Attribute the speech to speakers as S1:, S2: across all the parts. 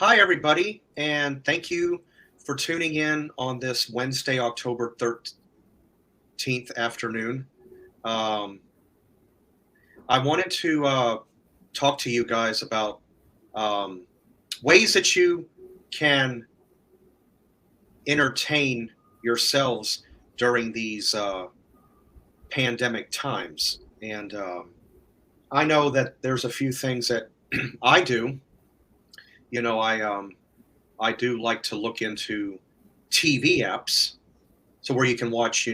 S1: Hi, everybody, and thank you for tuning in on this Wednesday, October 13th afternoon. Um, I wanted to talk to you guys about um, ways that you can entertain yourselves during these pandemic times. And I know that there's a few things that I do. I do like to look into TV apps, so where you can watch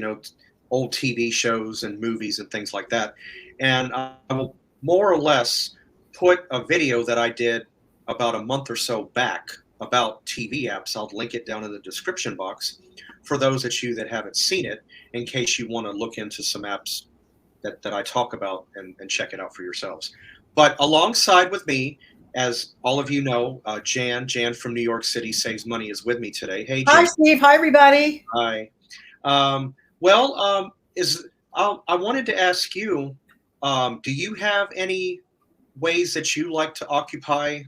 S1: old TV shows and movies and things like that. And I will more or less put a video that I did about a month or so back about TV apps. I'll link it down in the description box for those of you that haven't seen it, in case you want to look into some apps that I talk about and check it out for yourselves. But alongside with me, as all of you know, Jan from New York City Saves Money is with me today. Hey,
S2: Hi,
S1: Jan.
S2: Steve. Hi, everybody.
S1: Hi. Well, is I wanted to ask you, do you have any ways that you like to occupy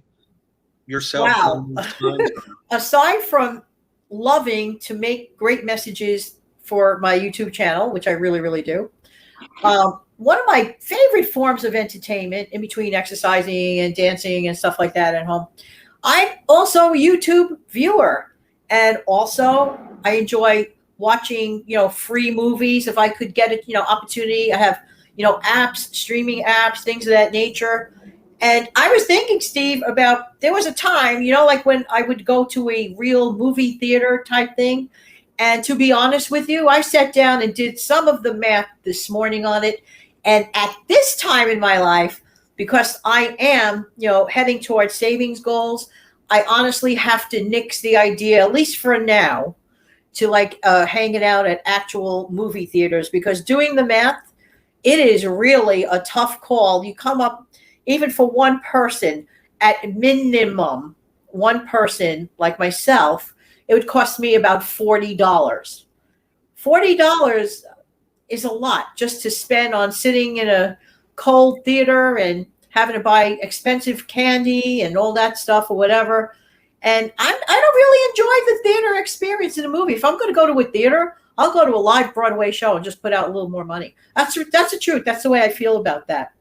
S1: yourself
S2: Wow.
S1: during these times?
S2: Aside from loving to make great messages for my YouTube channel, which I really, really do, one of my favorite forms of entertainment in between exercising and dancing and stuff like that at home, I'm also a YouTube viewer. And also, I enjoy watching, free movies if I could get it, opportunity. I have, apps, streaming apps, things of that nature. And I was thinking, Steve, about there was a time, like when I would go to a real movie theater type thing. And to be honest with you, I sat down and did some of the math this morning on it. And at this time in my life, because I am, heading towards savings goals, I honestly have to nix the idea, at least for now, to like hanging out at actual movie theaters because doing the math, it is really a tough call. You come up, even for one person, at minimum, one person like myself, it would cost me about $40. $40 is a lot just to spend on sitting in a cold theater and having to buy expensive candy and all that stuff or whatever. And I don't really enjoy the theater experience in a movie. If I'm going to go to a theater, I'll go to a live Broadway show and just put out a little more money. That's the truth. That's the way I feel about that.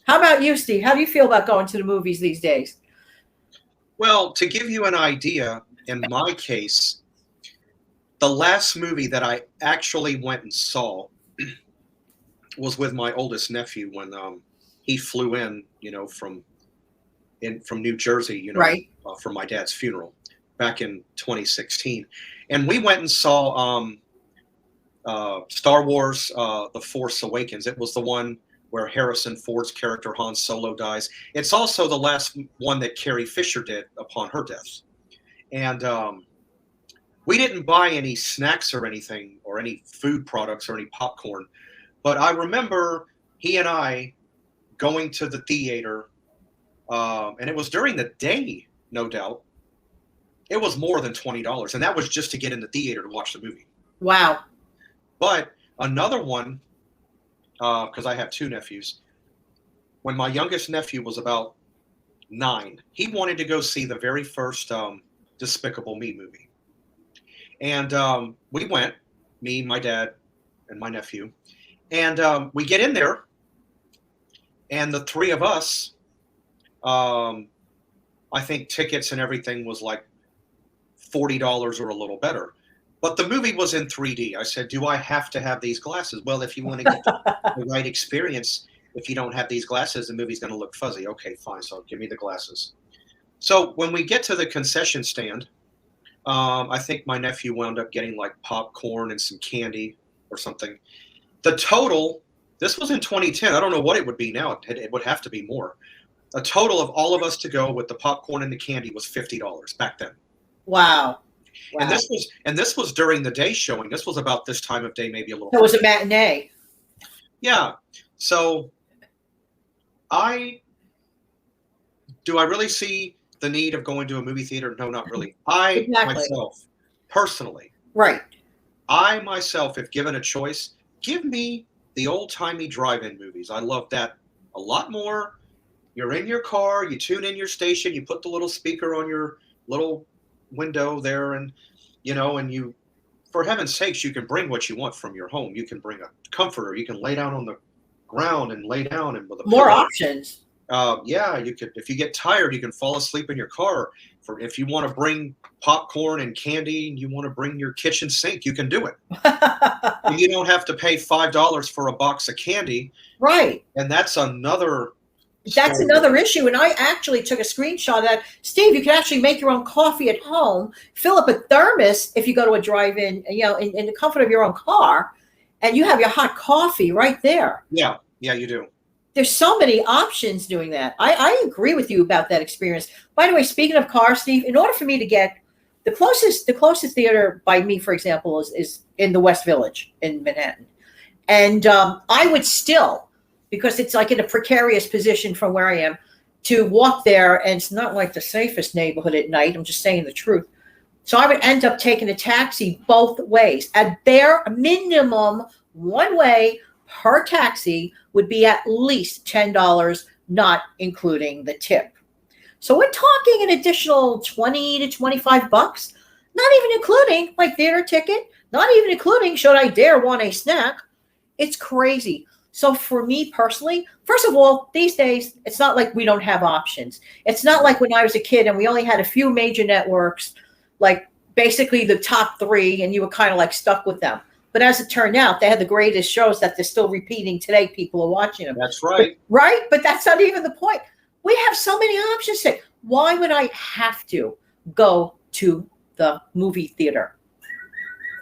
S2: How about you, Steve? How do you feel about going to the movies these days?
S1: Well, to give you an idea, in my case, the last movie that I actually went and saw was with my oldest nephew when he flew in, from New Jersey,
S2: Right.
S1: for my dad's funeral back in 2016, and we went and saw Star Wars: The Force Awakens. It was the one where Harrison Ford's character Han Solo dies. It's also the last one that Carrie Fisher did upon her death, and we didn't buy any snacks or anything or any food products or any popcorn. But I remember he and I going to the theater, and it was during the day, no doubt. It was more than $20, and that was just to get in the theater to watch the movie.
S2: Wow.
S1: But another one, because I have two nephews, when my youngest nephew was about 9, he wanted to go see the very first Despicable Me movie. And we went, me, my dad, and my nephew. And we get in there, and the three of us, I think tickets and everything was like $40 or a little better. But the movie was in 3D. I said, do I have to have these glasses? Well, if you want to get the right experience, if you don't have these glasses, the movie's going to look fuzzy. Okay, fine. So give me the glasses. So when we get to the concession stand, I think my nephew wound up getting like popcorn and some candy or something. The total, this was in 2010. I don't know what it would be now. It would have to be more. A total of all of us to go with the popcorn and the candy was $50 back then.
S2: Wow. Wow.
S1: And this was during the day showing. This was about this time of day, maybe a little.
S2: It was a matinee.
S1: Yeah. So I really see the need of going to a movie theater? No, not really. Myself, personally,
S2: right.
S1: I myself, if given a choice, give me the old-timey drive-in movies. I love that a lot more You're in your car, you tune in your station, you put the little speaker on your little window there, and and you, for heaven's sakes, you can bring what you want from your home. You can bring a comforter. You can lay down on the ground and lay down and with a
S2: More
S1: pillow.
S2: options.
S1: Yeah, you could. If you get tired, you can fall asleep in your car. For if you want to bring popcorn and candy, and you want to bring your kitchen sink, you can do it. And you don't have to pay $5 for a box of candy.
S2: Right.
S1: And that's another.
S2: That's another issue. And I actually took a screenshot of that. Steve, you can actually make your own coffee at home, fill up a thermos if you go to a drive-in, in the comfort of your own car, and you have your hot coffee right there.
S1: Yeah, you do.
S2: There's so many options doing that. I agree with you about that experience. By the way, speaking of cars, Steve, in order for me to get the closest theater by me, for example, is in the West Village in Manhattan. And I would still, because it's like in a precarious position from where I am, to walk there, and it's not like the safest neighborhood at night. I'm just saying the truth. So I would end up taking a taxi both ways. At bare minimum, one way per taxi would be at least $10, not including the tip. So we're talking an additional $20 to $25, not even including my theater ticket, not even including should I dare want a snack. It's crazy. So for me personally, first of all, these days, it's not like we don't have options. It's not like when I was a kid and we only had a few major networks, like basically the top three, and you were kind of like stuck with them. But as it turned out, they had the greatest shows that they're still repeating today. People are watching them.
S1: That's right.
S2: Right? But that's not even the point. We have so many options. Why would I have to go to the movie theater?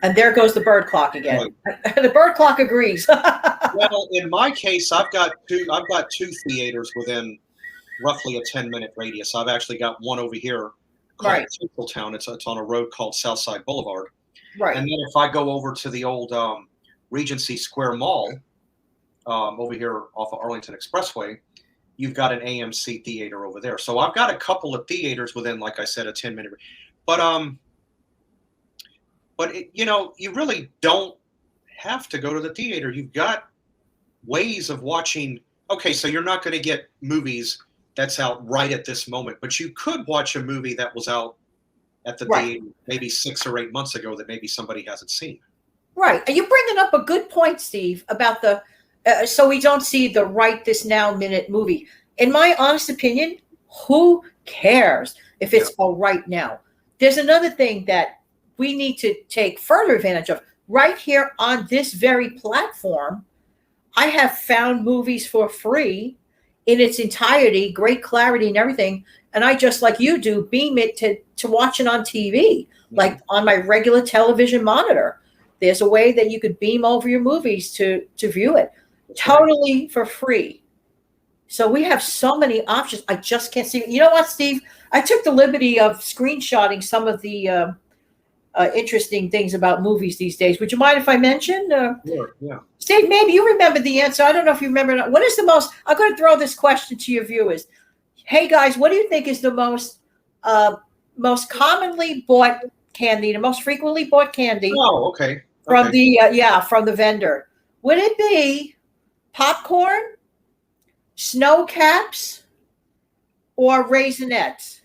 S2: And there goes the bird clock again. Right. The bird clock agrees.
S1: Well, in my case, I've got two theaters within roughly a 10-minute radius. I've actually got one over here called Tinseltown. It's on a road called Southside Boulevard.
S2: Right.
S1: And then if I go over to the old Regency Square Mall over here off of Arlington Expressway, you've got an AMC theater over there. So I've got a couple of theaters within, like I said, a 10-minute. But you really don't have to go to the theater. You've got ways of watching. Okay, so you're not going to get movies that's out right at this moment, but you could watch a movie that was out at the theater maybe 6 or 8 months ago that maybe somebody hasn't seen. Right.
S2: And you're bringing up a good point, Steve, about the so we don't see the right this now minute movie. In my honest opinion, who cares if it's all right now? There's another thing that we need to take further advantage of. Right here on this very platform, I have found movies for free in its entirety, great clarity and everything. And I, just like you do, beam it to watch it on TV, like on my regular television monitor. There's a way that you could beam over your movies to view it totally for free. So we have so many options. I just can't see. You know what, Steve? I took the liberty of screenshotting some of the interesting things about movies these days. Would you mind if I mention?
S1: Sure, yeah.
S2: Steve, maybe you remember the answer. I don't know if you remember. What is the most, I'm going to throw this question to your viewers. Hey guys, what do you think is the most commonly bought candy, the most frequently bought candy?
S1: Oh, okay.
S2: From from the vendor. Would it be popcorn, snow caps, or Raisinets?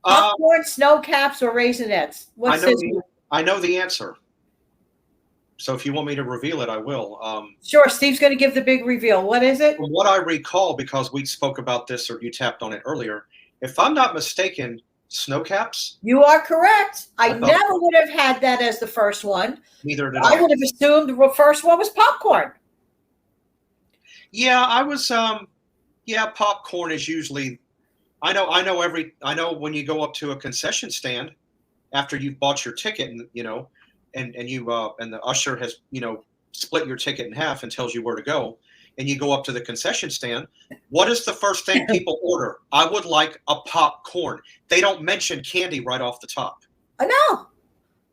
S2: Popcorn, snow caps, or Raisinets?
S1: I know the answer. So if you want me to reveal it, I will.
S2: Sure. Steve's going to give the big reveal. What is it?
S1: From what I recall, because we spoke about this or you tapped on it earlier, if I'm not mistaken, snow caps?
S2: You are correct. I never would have had that as the first one.
S1: Neither did I.
S2: I would have assumed the first one was popcorn.
S1: Yeah, I was. Popcorn is usually. I know when you go up to a concession stand after you've bought your ticket, and and the usher has split your ticket in half and tells you where to go, and you go up to the concession stand. What is the first thing people order? I would like a popcorn. They don't mention candy right off the top.
S2: I know.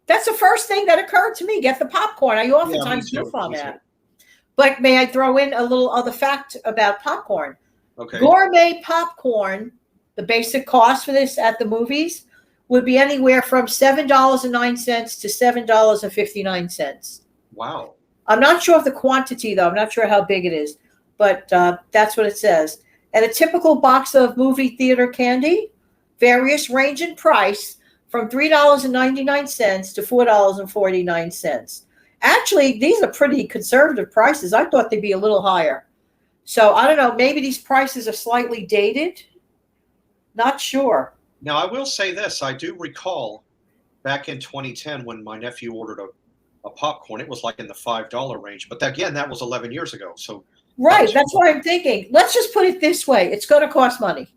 S2: That's the first thing that occurred to me. Get the popcorn. I oftentimes do on that. But may I throw in a little other fact about popcorn?
S1: Okay.
S2: Gourmet popcorn, the basic cost for this at the movies would be anywhere from $7.09 to $7.59.
S1: Wow.
S2: I'm not sure of the quantity, though. I'm not sure how big it is. but that's what it says. And a typical box of movie theater candy, various range in price from $3.99 to $4.49. Actually, these are pretty conservative prices. I thought they'd be a little higher. So I don't know, maybe these prices are slightly dated. Not sure.
S1: Now, I will say this. I do recall back in 2010 when my nephew ordered a popcorn, it was like in the $5 range. But again, that was 11 years ago. So
S2: right, that's what I'm thinking. Let's just put it this way. It's going to cost money.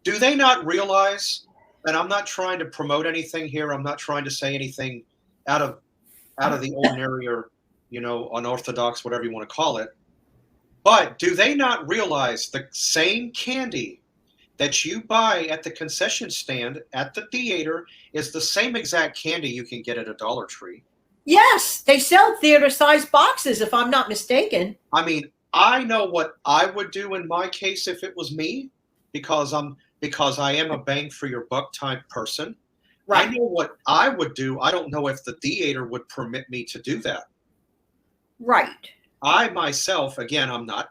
S1: Do they not realize, and I'm not trying to promote anything here, I'm not trying to say anything out of the ordinary or, unorthodox, whatever you want to call it, but do they not realize the same candy that you buy at the concession stand at the theater is the same exact candy you can get at a Dollar Tree?
S2: Yes, they sell theater-sized boxes, if I'm not mistaken.
S1: I mean, I know what I would do in my case if it was me, because I am a bang for your buck type person. Right. I know what I would do. I don't know if the theater would permit me to do that.
S2: Right.
S1: I myself, again, I'm not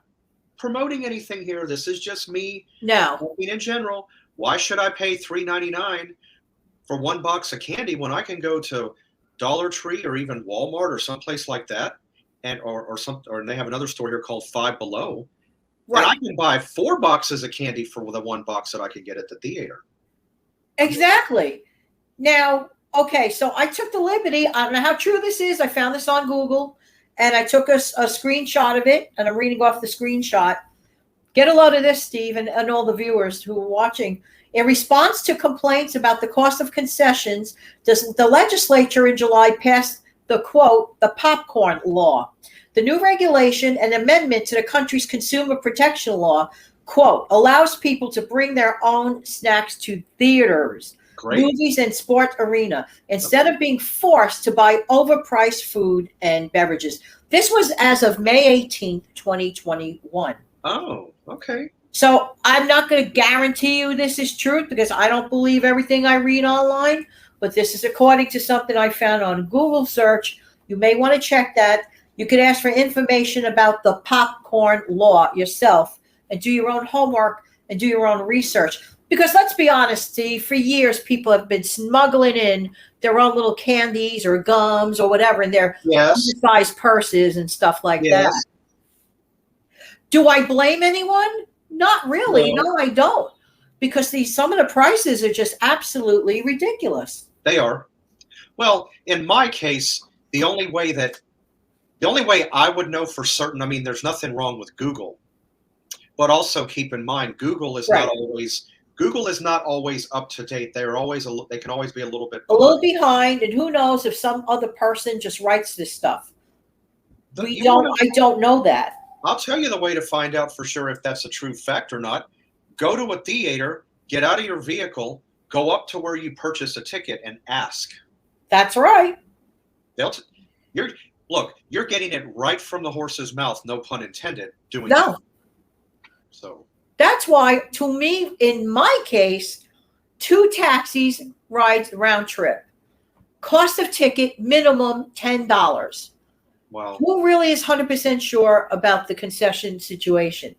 S1: promoting anything here. This is just me.
S2: No.
S1: In general, why should I pay $3.99 for one box of candy when I can go to Dollar Tree or even Walmart or someplace like that, and they have another store here called Five Below, right? And I can buy 4 boxes of candy for the 1 box that I could get at the theater.
S2: Exactly. Now, okay, so I took the liberty. I don't know how true this is. I found this on Google. And I took a screenshot of it, and I'm reading off the screenshot. Get a load of this, Steve, and all the viewers who are watching. In response to complaints about the cost of concessions, the legislature in July passed the, quote, the popcorn law. The new regulation, an amendment to the country's consumer protection law, quote, allows people to bring their own snacks to theaters. Great. Movies and sport arena, instead of being forced to buy overpriced food and beverages. This was as of May 18th, 2021.
S1: Oh, okay.
S2: So I'm not going to guarantee you this is true because I don't believe everything I read online, but this is according to something I found on Google search. You may want to check that. You can ask for information about the popcorn law yourself and do your own homework and do your own research. Because let's be honest, Steve, for years people have been smuggling in their own little candies or gums or whatever in their sized purses and stuff like that. Do I blame anyone? Not really. No, I don't. Because some of the prices are just absolutely ridiculous.
S1: They are. Well, in my case, the only way I would know for certain, I mean, there's nothing wrong with Google, but also keep in mind, Google is not always up to date. They can always be a little bit
S2: behind, and who knows if some other person just writes this stuff. I don't know that.
S1: I'll tell you the way to find out for sure if that's a true fact or not. Go to a theater, get out of your vehicle, go up to where you purchase a ticket and ask.
S2: That's right.
S1: You're getting it right from the horse's mouth, no pun intended, doing
S2: no.
S1: That. So
S2: that's why, to me, in my case, 2 taxis rides round trip. Cost of ticket, minimum $10.
S1: Wow.
S2: Who really is 100% sure about the concession situation?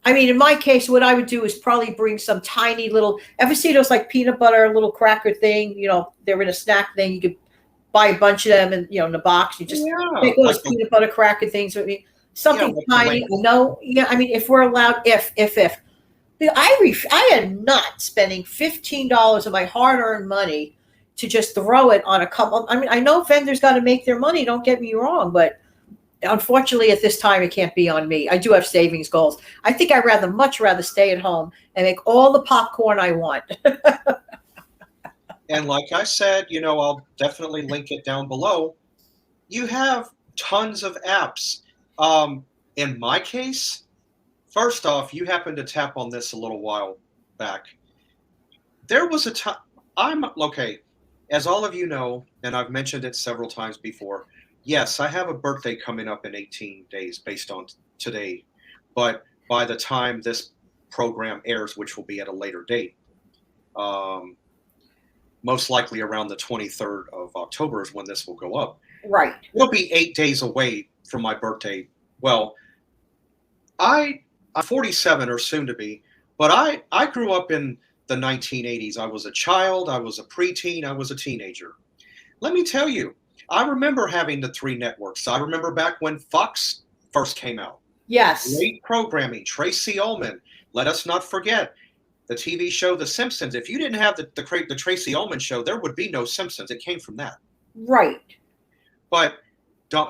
S2: I mean, in my case, what I would do is probably bring some tiny little, ever see those like peanut butter little cracker thing? They're in a snack thing. You could buy a bunch of them and, in a box. You just take those peanut butter cracker things with me. Something tiny. No, I mean, if we're allowed, if. I am not spending $15 of my hard-earned money to just throw it on a couple. I mean, I know vendors got to make their money. Don't get me wrong, but unfortunately, at this time, it can't be on me. I do have savings goals. I think I'd much rather stay at home and make all the popcorn I want.
S1: And like I said, I'll definitely link it down below. You have tons of apps. In my case, first off, you happened to tap on this a little while back. There was a time, as all of you know, and I've mentioned it several times before, yes, I have a birthday coming up in 18 days based on today. But by the time this program airs, which will be at a later date, most likely around the 23rd of October is when this will go up.
S2: Right.
S1: It'll be 8 days away from my birthday. Well, I'm 47 or soon to be, but I grew up in the 1980s. I was a child, I was a preteen, I was a teenager. Let me tell you, I remember having the three networks. I remember back when Fox first came out.
S2: Yes.
S1: Great programming, Tracy Ullman. Let us not forget the TV show The Simpsons. If you didn't have the Tracy Ullman show, there would be no Simpsons. It came from that.
S2: Right.
S1: But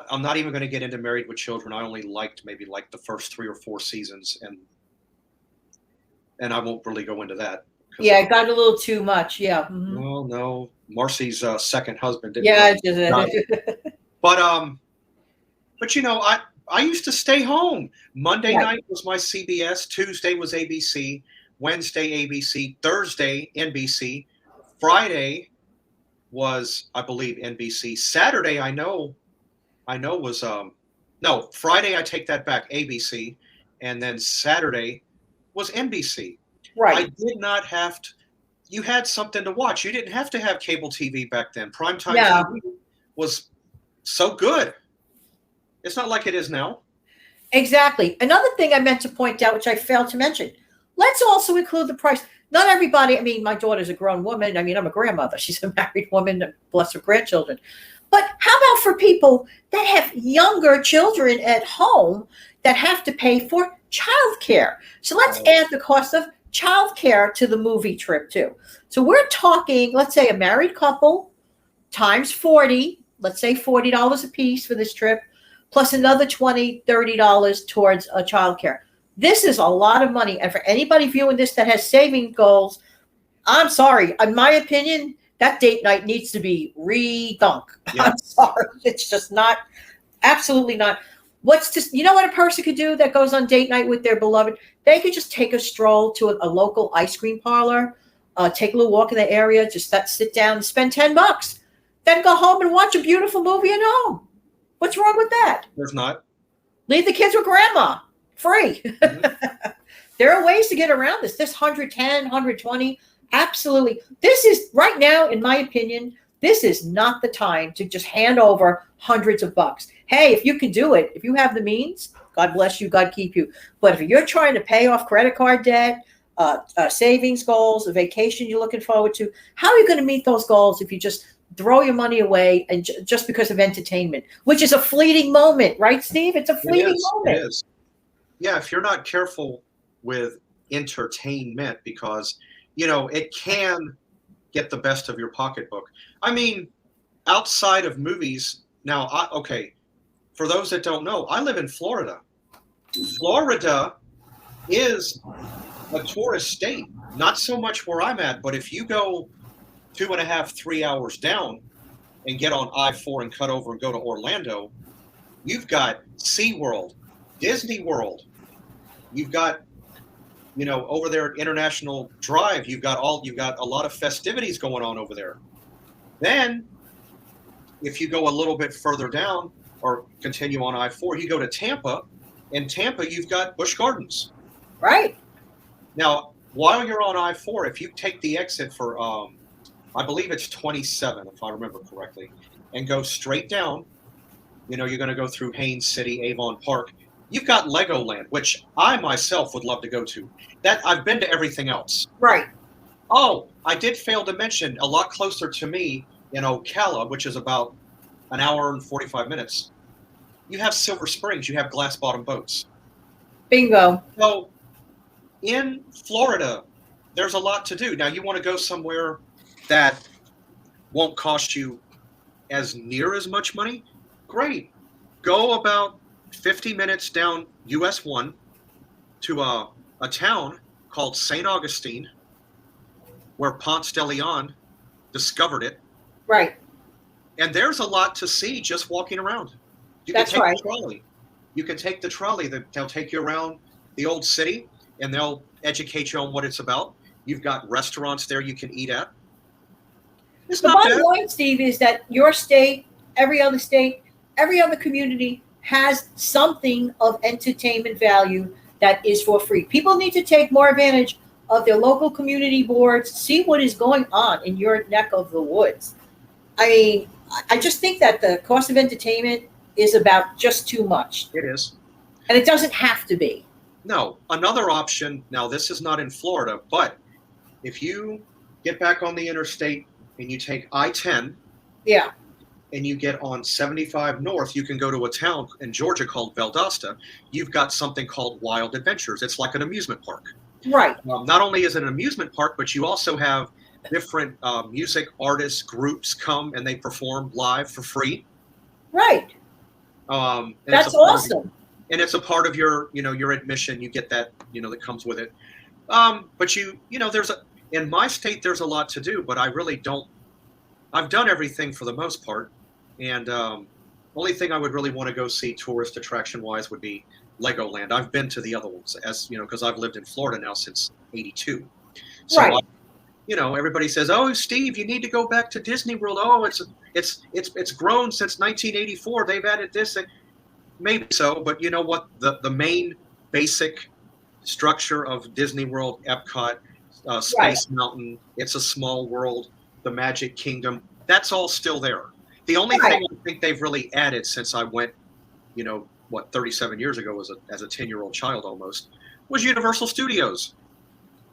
S1: I'm not even going to get into Married with Children. I only liked maybe like the first 3 or 4 seasons, and I won't really go into that.
S2: Yeah, it got a little too much. Yeah. Mm-hmm.
S1: Well, no, Marcy's second husband didn't.
S2: Yeah.
S1: But you know, I used to stay home. Monday
S2: Right.
S1: night was my CBS. Tuesday was ABC. Wednesday ABC. Thursday NBC. Friday was, I believe, NBC. Saturday I know was no, Friday I take that back, ABC, and then Saturday was NBC.
S2: Right.
S1: I did not have to. You had something to watch. You didn't have to have cable TV back then. Primetime
S2: Yeah.
S1: TV was so good. It's not like it is now.
S2: Exactly. Another thing I meant to point out, which I failed to mention, let's also include the price. Not everybody, I mean, my daughter's a grown woman. I mean, I'm a grandmother. She's a married woman, bless her grandchildren. But how about for people that have younger children at home that have to pay for childcare? So let's add the cost of childcare to the movie trip too. So we're talking, let's say a married couple times 40, let's say $40 a piece for this trip, plus another $20, $30 towards childcare. This is a lot of money. And for anybody viewing this that has saving goals, I'm sorry. In my opinion, that date night needs to be redunk.
S1: Yeah.
S2: I'm sorry. It's just not, absolutely not. What's just, you know what a person could do that goes on date night with their beloved? They could just take a stroll to a local ice cream parlor, take a little walk in the area, just sit down and spend $10. Then go home and watch a beautiful movie at home. What's wrong with that?
S1: There's not.
S2: Leave the kids with grandma. Free.
S1: Mm-hmm.
S2: There are ways to get around this. This 110, 120, absolutely. This is, right now, in my opinion, this is not the time to just hand over hundreds of bucks. Hey, if you can do it, if you have the means, God bless you, God keep you. But if you're trying to pay off credit card debt, savings goals, a vacation you're looking forward to, how are you going to meet those goals if you just throw your money away and just because of entertainment, which is a fleeting moment, right, Steve? It's a fleeting moment.
S1: It is. Yeah, if you're not careful with entertainment, because, you know, it can get the best of your pocketbook. I mean, outside of movies, now, okay, for those that don't know, I live in Florida. Florida is a tourist state. Not so much where I'm at, but if you go 2.5, 3 hours down and get on I-4 and cut over and go to Orlando, you've got SeaWorld, Disney World. You've got, you know, over there at International Drive, you've got a lot of festivities going on over there. Then, if you go a little bit further down or continue on I-4, you go to Tampa. In Tampa, you've got Busch Gardens.
S2: Right.
S1: Now, while you're on I-4, if you take the exit for, I believe it's 27, if I remember correctly, and go straight down, you know, you're going to go through Haines City, Avon Park. You've got Legoland, which I myself would love to go to. That I've been to everything else.
S2: Right.
S1: Oh, I did fail to mention, a lot closer to me in Ocala, which is about an hour and 45 minutes. You have Silver Springs. You have glass bottom boats.
S2: Bingo.
S1: So in Florida, there's a lot to do. Now, you want to go somewhere that won't cost you as near as much money? Great. Go about 50 minutes down US 1 to a town called St. Augustine, where Ponce de Leon discovered it.
S2: Right.
S1: And there's a lot to see just walking around. You
S2: That's
S1: can take
S2: right.
S1: the trolley. You can take the trolley. They'll take you around the old city, and they'll educate you on what it's about. You've got restaurants there you can eat at. It's
S2: The
S1: not
S2: bottom
S1: bad.
S2: line, Steve, is that your state, every other community has something of entertainment value that is for free. People need to take more advantage of their local community boards, see what is going on in your neck of the woods. I mean, I just think that the cost of entertainment is about just too much.
S1: It is.
S2: And it doesn't have to be.
S1: No, another option. Now, this is not in Florida, but if you get back on the interstate and you take I-10
S2: Yeah.
S1: and you get on 75 North, you can go to a town in Georgia called Valdosta. You've got something called Wild Adventures. It's like an amusement park.
S2: Right.
S1: Not only is it an amusement park, but you also have different music artists groups come and they perform live for free.
S2: Right.
S1: And
S2: That's awesome.
S1: And it's a part of your, your admission. You get that, that comes with it. But in my state, there's a lot to do, but I really don't. I've done everything for the most part, and only thing I would really want to go see tourist attraction wise would be Legoland. I've been to the other ones, as because I've lived in Florida now since '82. So
S2: Right.
S1: Everybody says, "Oh, Steve, you need to go back to Disney World." Oh, it's grown since 1984. They've added this, and maybe so, but you know what? The main basic structure of Disney World, Epcot, Space Mountain, It's a Small World, the Magic Kingdom, that's all still there. The only thing I think they've really added since I went, 37 years ago as a 10-year-old child almost, was Universal Studios.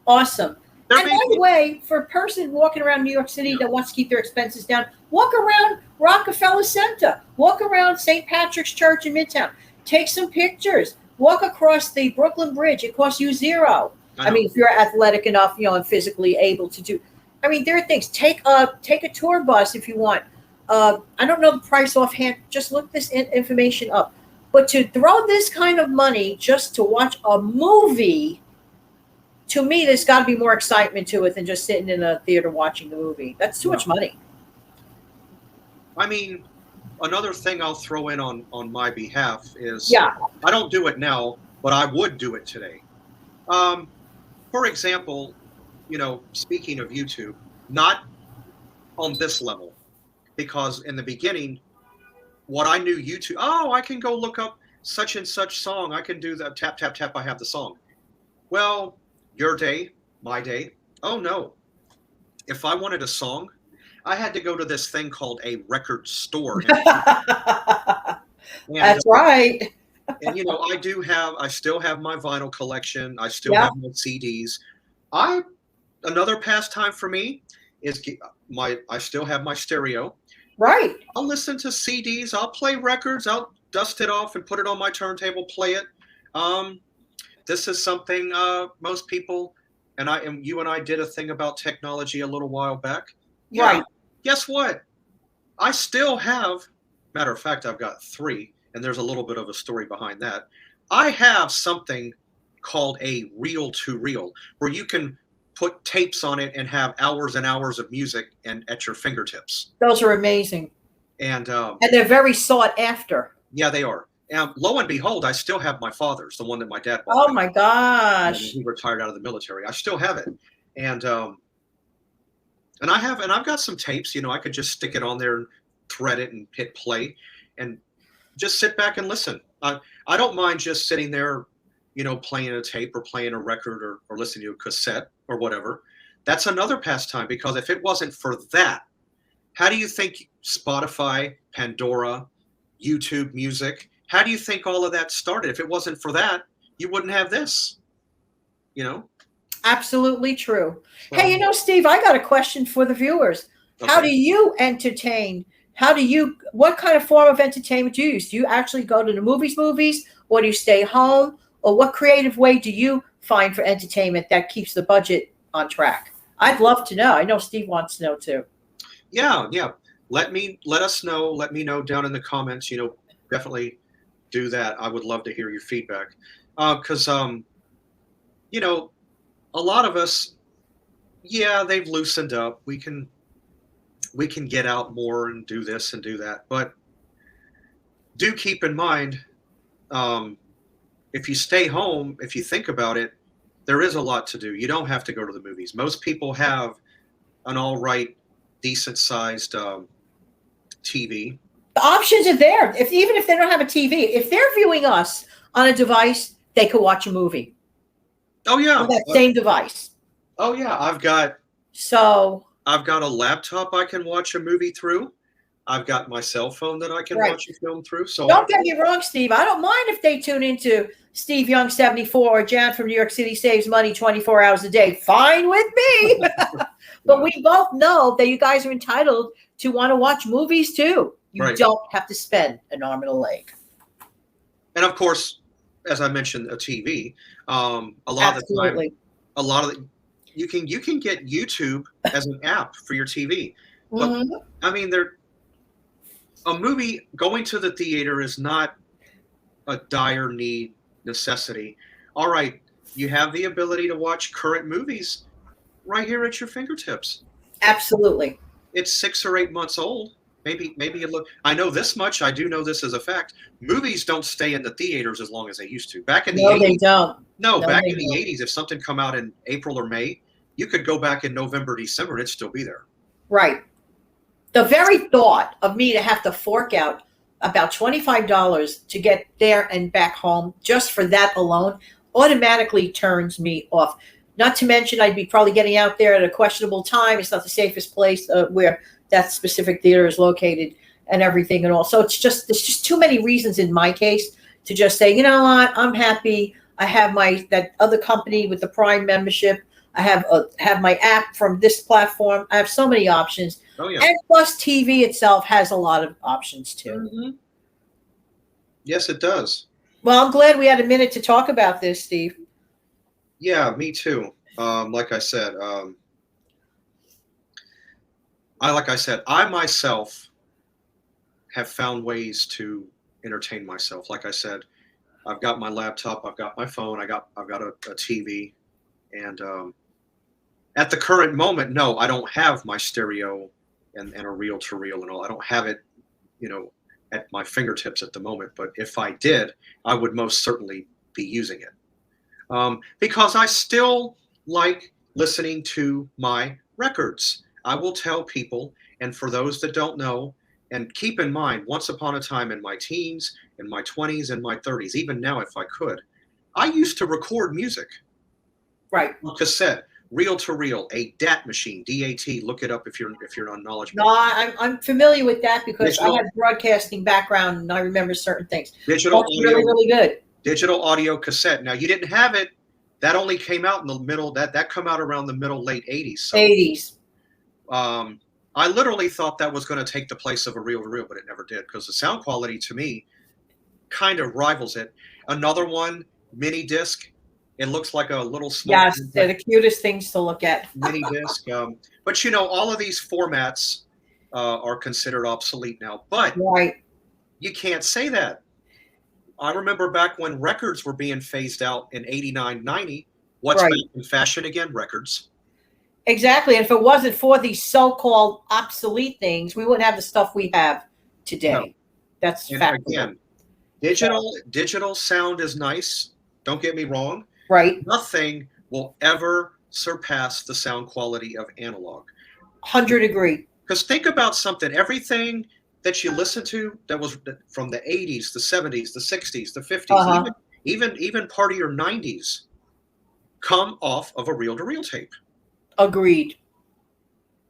S2: Awesome. And by the way, for a person walking around New York City that wants to keep their expenses down, walk around Rockefeller Center, walk around St. Patrick's Church in Midtown, take some pictures, walk across the Brooklyn Bridge. It costs you $0. I mean, if you're athletic enough, and physically able to do. I mean, there are things. Take a tour bus if you want. I don't know the price offhand. Just look this information up. But to throw this kind of money just to watch a movie, to me, there's got to be more excitement to it than just sitting in a theater watching the movie. That's too much money.
S1: I mean, another thing I'll throw in on my behalf is, I don't do it now, but I would do it today. For example, speaking of YouTube, not on this level, because in the beginning, what I knew YouTube, I can go look up such and such song. I can do that. Tap, tap, tap. I have the song. Well, your day, my day. Oh no. If I wanted a song, I had to go to this thing called a record store.
S2: That's right.
S1: And I still have my vinyl collection. I still have my CDs. Another pastime for me is I still have my stereo.
S2: Right.
S1: I'll listen to CDs. I'll play records. I'll dust it off and put it on my turntable, play it. This is something most people, you and I did a thing about technology a little while back.
S2: Right.
S1: Guess what? I still have, matter of fact, I've got 3, and there's a little bit of a story behind that. I have something called a reel-to-reel, where you can put tapes on it and have hours and hours of music and at your fingertips.
S2: Those are amazing.
S1: And
S2: they're very sought after.
S1: Yeah, they are. And lo and behold, I still have my father's, the one that my dad bought.
S2: Oh my gosh!
S1: He retired out of the military. I still have it, and I've got some tapes. I could just stick it on there and thread it and hit play, and just sit back and listen. I don't mind just sitting there, playing a tape or playing a record or listening to a cassette or whatever. That's another pastime, because if it wasn't for that, how do you think Spotify, Pandora, YouTube Music, how do you think all of that started? If it wasn't for that, you wouldn't have this,
S2: Absolutely true. Hey, Steve, I got a question for the viewers. Okay. How do you entertain? What kind of form of entertainment do you use? Do you actually go to the movies, or do you stay home? Or what creative way do you find for entertainment that keeps the budget on track? I'd love to know. I know Steve wants to know too.
S1: Yeah. Let us know. Let me know down in the comments. Definitely do that. I would love to hear your feedback. Because, a lot of us, they've loosened up. We can get out more and do this and do that. But do keep in mind, if you stay home, if you think about it, there is a lot to do. You don't have to go to the movies. Most people have an all right, decent sized TV.
S2: The options are there. Even if they don't have a TV, if they're viewing us on a device, they could watch a movie.
S1: Oh yeah,
S2: on that same device.
S1: Oh yeah, I've got a laptop I can watch a movie through. I've got my cell phone that I can
S2: Right.
S1: watch a film through. So
S2: Don't get me wrong, Steve. I don't mind if they tune into Steve Young 74 or Jan from New York City Saves Money 24 hours a day. Fine with me. But we both know that you guys are entitled to want to watch movies too. You
S1: Right.
S2: don't have to spend an arm and a leg.
S1: and of course, as I mentioned, a TV. A lot of the time,
S2: Absolutely.
S1: a lot of the, you can get YouTube as an app for your TV. But
S2: Mhm.
S1: I mean, a movie going to the theater is not a dire need necessity. All right, you have the ability to watch current movies right here at your fingertips.
S2: Absolutely.
S1: It's 6 or 8 months old. Maybe you look. I know this much. I do know this as a fact. Movies don't stay in the theaters as long as they used to. Back in the
S2: No,
S1: 80s,
S2: they don't.
S1: no,
S2: No,
S1: back
S2: they
S1: in the
S2: don't.
S1: 80s, if something come out in April or May, you could go back in November, December, and it'd still be there.
S2: Right. The very thought of me to have to fork out about $25 to get there and back home just for that alone automatically turns me off. Not to mention, I'd be probably getting out there at a questionable time. It's not the safest place where that specific theater is located and everything and all. So there's just too many reasons in my case to just say, you know what, I'm happy. I have that other company with the Prime membership. I have my app from this platform. I have so many options.
S1: Oh yeah.
S2: And plus, TV itself has a lot of options too.
S1: Mm-hmm. Yes, it does.
S2: Well, I'm glad we had a minute to talk about this, Steve.
S1: Yeah, me too. Like I said, I myself have found ways to entertain myself. Like I said, I've got my laptop, I've got my phone, I've got a TV, and at the current moment, no, I don't have my stereo and a reel-to-reel and all. I don't have it, at my fingertips at the moment. But if I did, I would most certainly be using it because I still like listening to my records. I will tell people, and for those that don't know, and keep in mind, once upon a time in my teens, in my 20s, and my 30s, even now if I could, I used to record music.
S2: Right.
S1: On cassette, reel to reel, a DAT machine, DAT. Look it up if you're not knowledgeable.
S2: No, I'm familiar with that because
S1: Digital.
S2: I had broadcasting background and I remember certain things.
S1: Digital
S2: That's
S1: audio,
S2: really, really good.
S1: digital audio cassette. Now you didn't have it. That only came out in the middle. That come out around the middle late 80s. So,
S2: 80s.
S1: I literally thought that was going to take the place of a reel to reel, but it never did because the sound quality to me kind of rivals it. Another one, mini disc. It looks like a little small.
S2: Yes, they're the cutest things to look at.
S1: mini disc. But all of these formats are considered obsolete now. But
S2: Right.
S1: you can't say that. I remember back when records were being phased out in 89, 90. What's
S2: Right.
S1: back in fashion again? Records.
S2: Exactly. And if it wasn't for these so-called obsolete things, we wouldn't have the stuff we have today.
S1: No.
S2: That's
S1: And
S2: fact.
S1: again, digital sound is nice. Don't get me wrong.
S2: Right.
S1: Nothing will ever surpass the sound quality of analog.
S2: 100 agree.
S1: Because think about something. Everything that you listen to that was from the 80s, the 70s, the 60s, the 50s,
S2: Uh-huh.
S1: even part of your 90s come off of a reel-to-reel tape.
S2: Agreed.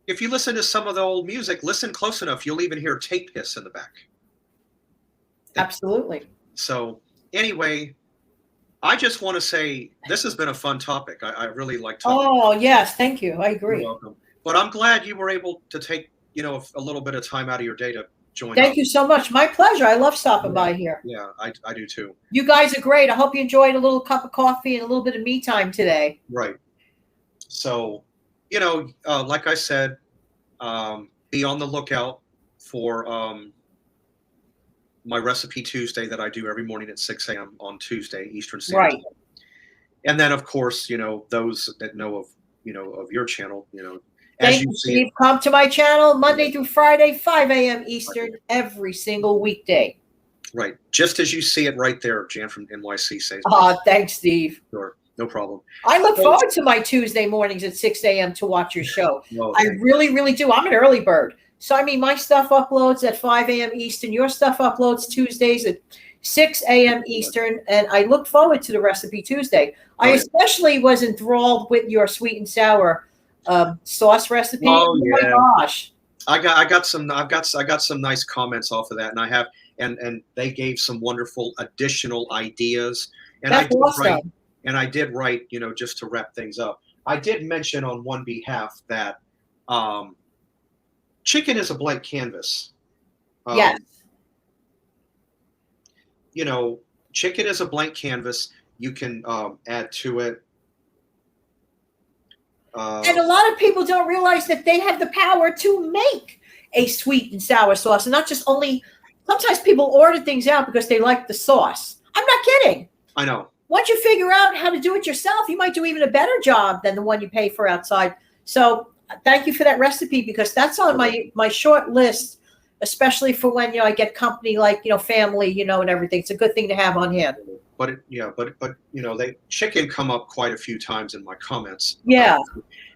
S1: If you listen to some of the old music, listen close enough, you'll even hear tape hiss in the back.
S2: Absolutely.
S1: So anyway, I just want to say this has been a fun topic. I really like talking.
S2: Oh, yes. Thank you. I agree.
S1: You're welcome. But I'm glad you were able to take, a little bit of time out of your day to join
S2: Thank
S1: us.
S2: you so much. My pleasure. I love stopping by here.
S1: Yeah, I do too.
S2: You guys are great. I hope you enjoyed a little cup of coffee and a little bit of me time today.
S1: Right. So, like I said, be on the lookout for my Recipe Tuesday that I do every morning at 6 a.m. on Tuesday, Eastern Standard
S2: Right.
S1: Time. And then, of course, those that know of your channel, as
S2: Thank
S1: you
S2: you,
S1: see
S2: Steve. Come to my channel Monday through Friday, 5 a.m. Eastern, every single weekday.
S1: right, just as you see it right there, Jan from NYC says.
S2: Thanks, Steve.
S1: Sure, no problem.
S2: I look forward to my Tuesday mornings at 6 a.m. to watch your show.
S1: No,
S2: I really, really do. I'm an early bird. So, my stuff uploads at 5 a.m. Eastern. Your stuff uploads Tuesdays at 6 a.m. Eastern. And I look forward to the Recipe Tuesday. I especially was enthralled with your sweet and sour sauce recipe.
S1: Oh, yeah.
S2: My gosh.
S1: I got some nice comments off of that, and I have and they gave some wonderful additional ideas. And
S2: That's awesome.
S1: I did write, just to wrap things up. I did mention on one behalf that um, chicken is a blank canvas.
S2: Yes.
S1: Um, you know, chicken is a blank canvas. You can add to it.
S2: And a lot of people don't realize that they have the power to make a sweet and sour sauce, and not just only. Sometimes people order things out because they like the sauce. I'm not kidding.
S1: I know.
S2: Once you figure out how to do it yourself, you might do even a better job than the one you pay for outside. So thank you for that recipe, because that's on my short list, especially for when I get company like family, and everything. It's a good thing to have on hand.
S1: But they chicken come up quite a few times in my comments.
S2: Yeah.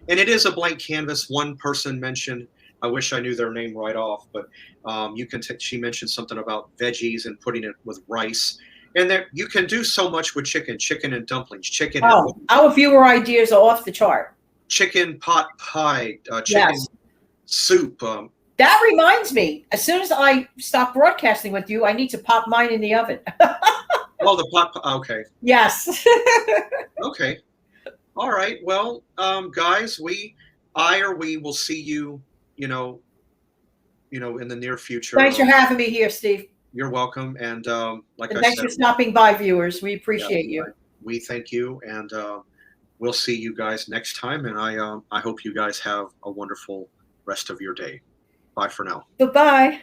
S1: And it is a blank canvas. One person mentioned, I wish I knew their name right off, but she mentioned something about veggies and putting it with rice. And there, you can do so much with chicken and dumplings,
S2: Our viewer ideas are off the chart.
S1: Chicken pot pie, chicken soup.
S2: That reminds me, as soon as I stop broadcasting with you, I need to pop mine in the oven.
S1: Oh, the pot. Okay.
S2: Yes.
S1: Okay. All right. Well, guys, we will see you, in the near future.
S2: Thanks for having me here, Steve.
S1: You're welcome. And
S2: thanks for stopping by, viewers. We appreciate you.
S1: We thank you, and we'll see you guys next time. And I hope you guys have a wonderful rest of your day. Bye for now.
S2: Goodbye.